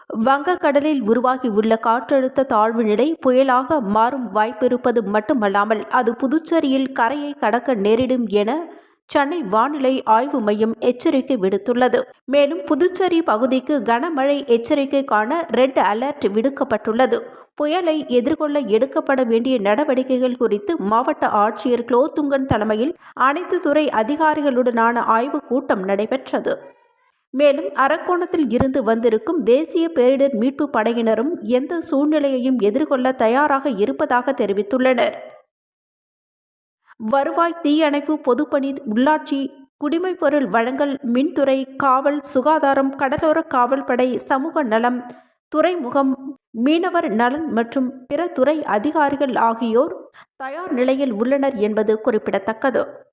வங்கக்கடலில் உருவாகியுள்ள காற்றழுத்த தாழ்வு நிலை புயலாக மாறும் வாய்ப்பிருப்பது மட்டுமல்லாமல் அது புதுச்சேரியில் கரையை கடக்க நேரிடும் என சென்னை வானிலை ஆய்வு மையம் எச்சரிக்கை விடுத்துள்ளது. மேலும் புதுச்சேரி பகுதிக்கு கனமழை எச்சரிக்கைக்கான ரெட் அலர்ட் விடுக்கப்பட்டுள்ளது. புயலை எதிர்கொள்ள எடுக்கப்பட வேண்டிய நடவடிக்கைகள் குறித்து மாவட்ட ஆட்சியர் குலோத்துங்கன் தலைமையில் அனைத்து துறை அதிகாரிகளுடனான ஆய்வுக் கூட்டம் நடைபெற்றது. மேலும் அரக்கோணத்தில் இருந்து வந்திருக்கும் தேசிய பேரிடர் மீட்பு படையினரும் எந்த சூழ்நிலையையும் எதிர்கொள்ள தயாராக இருப்பதாக தெரிவித்துள்ளனர். வருவாய், தீயணைப்பு, பொதுப்பணி, உள்ளாட்சி, குடிமைப்பொருள் வழங்கல், மின்துறை, காவல், சுகாதாரம், கடலோர காவல்படை, சமூக நலம், துறைமுகம், மீனவர் நலன் மற்றும் பிற துறை அதிகாரிகள் ஆகியோர் தயார் நிலையில் உள்ளனர் என்பது குறிப்பிடத்தக்கது.